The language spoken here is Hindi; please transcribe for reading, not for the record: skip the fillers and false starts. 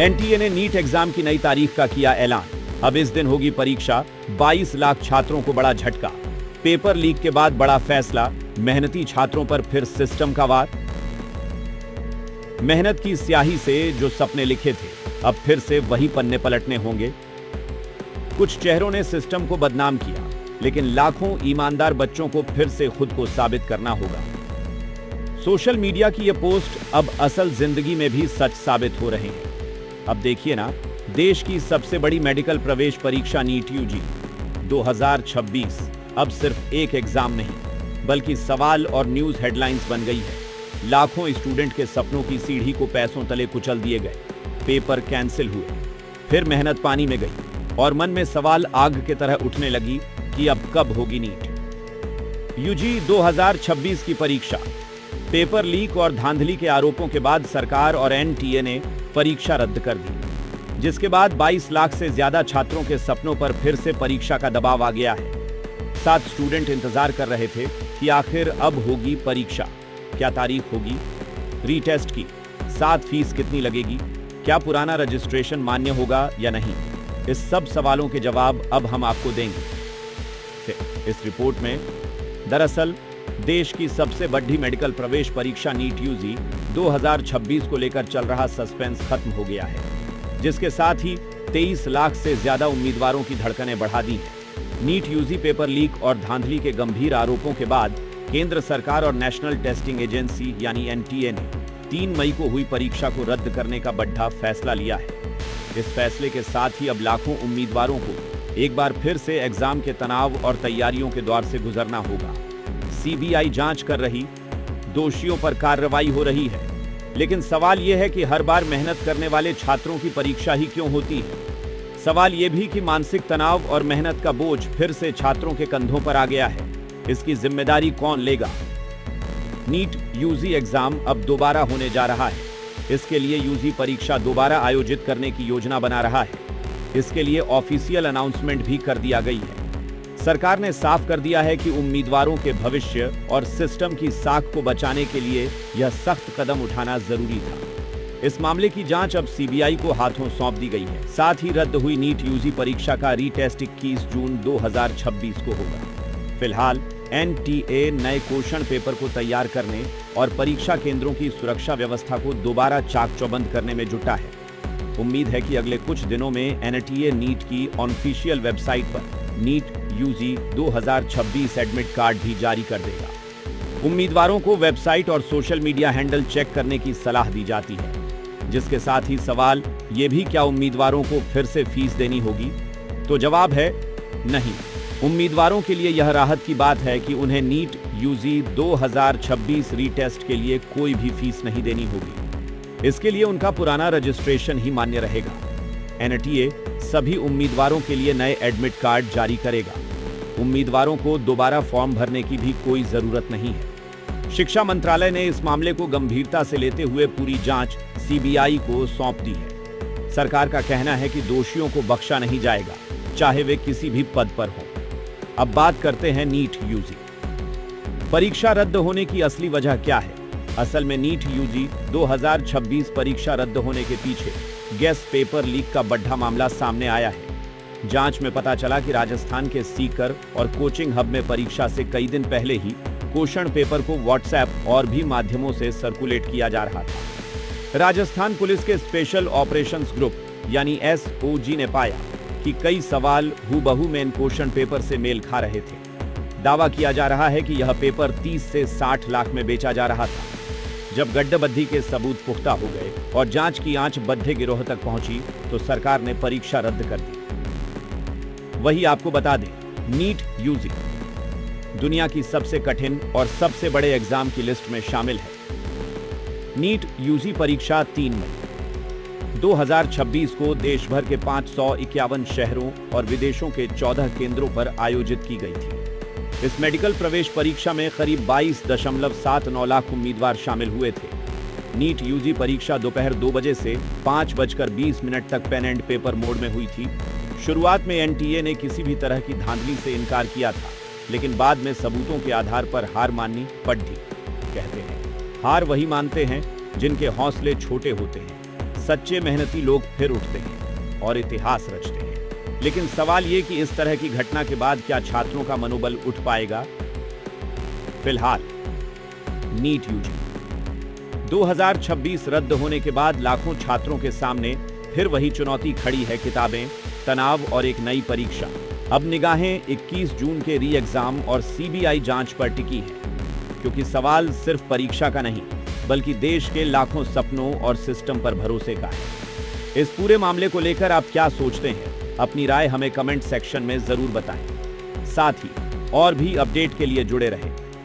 एनटीए ने नीट एग्जाम की नई तारीख का किया ऐलान। अब इस दिन होगी परीक्षा। 22 लाख छात्रों को बड़ा झटका। पेपर लीक के बाद बड़ा फैसला। मेहनती छात्रों पर फिर सिस्टम का वार। मेहनत की स्याही से जो सपने लिखे थे, अब फिर से वही पन्ने पलटने होंगे। कुछ चेहरों ने सिस्टम को बदनाम किया, लेकिन लाखों ईमानदार बच्चों को फिर से खुद को साबित करना होगा। सोशल मीडिया की यह पोस्ट अब असल जिंदगी में भी सच साबित हो रहे हैं। अब देखिए ना, देश की सबसे बड़ी मेडिकल प्रवेश परीक्षा नीट यूजी 2026 अब सिर्फ एक एग्जाम नहीं, बल्कि सवाल और न्यूज हेडलाइंस बन गई है। लाखों स्टूडेंट के सपनों की सीढ़ी को पैसों तले कुचल दिए गए। पेपर कैंसिल हुए, फिर मेहनत पानी में गई और मन में सवाल आग की तरह उठने लगी कि अब कब होगी नीट यूजी 2026 की परीक्षा। पेपर लीक और धांधली के आरोपों के बाद सरकार और एनटीए ने परीक्षा रद्द कर दी, जिसके बाद 22 लाख से ज्यादा छात्रों के सपनों पर फिर से परीक्षा का दबाव आ गया है। 7 स्टूडेंट इंतजार कर रहे थे कि आखिर अब होगी परीक्षा। क्या तारीख होगी रीटेस्ट की? 7 फीस कितनी लगेगी? क्या पुराना रजिस्ट्रेशन मान्य होगा या नहीं? इस सब सवालों के जवाब अब हम आपको देंगे इस रिपोर्ट में। दरअसल देश की सबसे बड़ी मेडिकल प्रवेश परीक्षा नीट यूजी 2026 को लेकर चल रहा सस्पेंस खत्म हो गया है, जिसके साथ ही 23 लाख से ज्यादा उम्मीदवारों की धड़कनें बढ़ा दी हैं। नीट यूजी पेपर लीक और धांधली के गंभीर आरोपों के बाद केंद्र सरकार और नेशनल टेस्टिंग एजेंसी यानी एनटीए ने 3 मई को हुई परीक्षा को रद्द करने का बड़ा फैसला लिया है। इस फैसले के साथ ही अब लाखों उम्मीदवारों को एक बार फिर से एग्जाम के तनाव और तैयारियों के दौर से गुजरना होगा। सीबीआई जांच कर रही, दोषियों पर कार्रवाई हो रही है, लेकिन सवाल यह है कि हर बार मेहनत करने वाले छात्रों की परीक्षा ही क्यों होती है? सवाल यह भी कि मानसिक तनाव और मेहनत का बोझ फिर से छात्रों के कंधों पर आ गया है। इसकी जिम्मेदारी कौन लेगा? नीट यूजी एग्जाम अब दोबारा होने जा रहा है। इसके लिए यूजी परीक्षा दोबारा आयोजित करने की योजना बना रहा है। इसके लिए ऑफिशियल अनाउंसमेंट भी कर दिया गई है। सरकार ने साफ कर दिया है कि उम्मीदवारों के भविष्य और सिस्टम की साख को बचाने के लिए यह सख्त कदम उठाना जरूरी था। इस मामले की जांच अब सीबीआई को हाथों सौंप दी गई है। साथ ही रद्द हुई नीट यूजी परीक्षा का रीटेस्ट 21 जून 2026 को होगा। फिलहाल एनटीए नए क्वेश्चन पेपर को तैयार करने और परीक्षा केंद्रों की सुरक्षा व्यवस्था को दोबारा चाक चौबंद करने में जुटा है। उम्मीद है कि अगले कुछ दिनों में एनटीए नीट की ऑफिशियल वेबसाइट पर नीट यूजी 2026 एडमिट कार्ड भी जारी कर देगा। उम्मीदवारों को वेबसाइट और सोशल मीडिया हैंडल चेक करने की सलाह दी जाती है, जिसके साथ ही सवाल ये भी, क्या उम्मीदवारों को फिर से फीस देनी होगी? तो जवाब है नहीं। उम्मीदवारों के लिए यह राहत की बात है कि उन्हें नीट यूजी 2026 रीटेस्ट के लिए कोई भी फीस नहीं देनी होगी। इसके लिए उनका पुराना रजिस्ट्रेशन ही मान्य रहेगा। एनटीए सभी उम्मीदवारों के लिए नए एडमिट कार्ड जारी करेगा। उम्मीदवारों को दोबारा फॉर्म भरने की भी कोई जरूरत नहीं है। शिक्षा मंत्रालय ने इस मामले को गंभीरता से लेते हुए पूरी जांच सीबीआई को सौंप दी है। सरकार का कहना है कि दोषियों को बख्शा नहीं जाएगा, चाहे वे किसी भी पद पर हों। अब बात करते हैं नीट यूजी परीक्षा रद्द होने की असली वजह क्या है। असल में नीट यूजी 2026 परीक्षा रद्द होने के पीछे गेस्ट पेपर लीक का बड़ा मामला सामने आया है। जांच में पता चला कि राजस्थान के सीकर और कोचिंग हब में परीक्षा से कई दिन पहले ही क्वेश्चन पेपर को व्हाट्सएप और भी माध्यमों से सर्कुलेट किया जा रहा था। राजस्थान पुलिस के स्पेशल ऑपरेशंस ग्रुप यानी एसओजी ने पाया कि कई सवाल हूबहू मेन क्वेश्चन पेपर से मेल खा रहे थे। दावा किया जा रहा है कि यह पेपर 30 से 60 लाख में बेचा जा रहा था। जब गड्ढाबद्धी के सबूत पुख्ता हो गए और जांच की आंच बद्दे गिरोह तक पहुंची, तो सरकार ने परीक्षा रद्द कर दी। वही आपको बता दें, नीट यूजी दुनिया की सबसे कठिन और सबसे बड़े एग्जाम की लिस्ट में शामिल है। नीट यूजी परीक्षा 3 मई 2026 को देश भर के 551 शहरों और विदेशों के 14 केंद्रों पर आयोजित की गई थी। इस मेडिकल प्रवेश परीक्षा में करीब 22.79 लाख उम्मीदवार शामिल हुए थे। नीट यूजी परीक्षा दोपहर 2 बजे से 5:20 तक पेन एंड पेपर मोड में हुई थी। शुरुआत में एनटीए ने किसी भी तरह की धांधली से इनकार किया था, लेकिन बाद में सबूतों के आधार पर हार माननी पड़ी। कहते हैं, हार वही मानते हैं जिनके हौसले छोटे होते हैं। सच्चे मेहनती लोग फिर उठते हैं और इतिहास रचते हैं। लेकिन सवाल ये कि इस तरह की घटना के बाद क्या छात्रों का मनोबल उठ पाएगा? फिलहाल नीट यूजी 2026 रद्द होने के बाद लाखों छात्रों के सामने फिर वही चुनौती खड़ी है, किताबें, तनाव और एक नई परीक्षा। अब निगाहें 21 जून के री एग्जाम और सीबीआई जांच पर टिकी हैं, क्योंकि सवाल सिर्फ परीक्षा का नहीं बल्कि देश के लाखों सपनों और सिस्टम पर भरोसे का है। इस पूरे मामले को लेकर आप क्या सोचते हैं? अपनी राय हमें कमेंट सेक्शन में जरूर बताएं। साथ ही और भी अपडेट के लिए जुड़े रहें।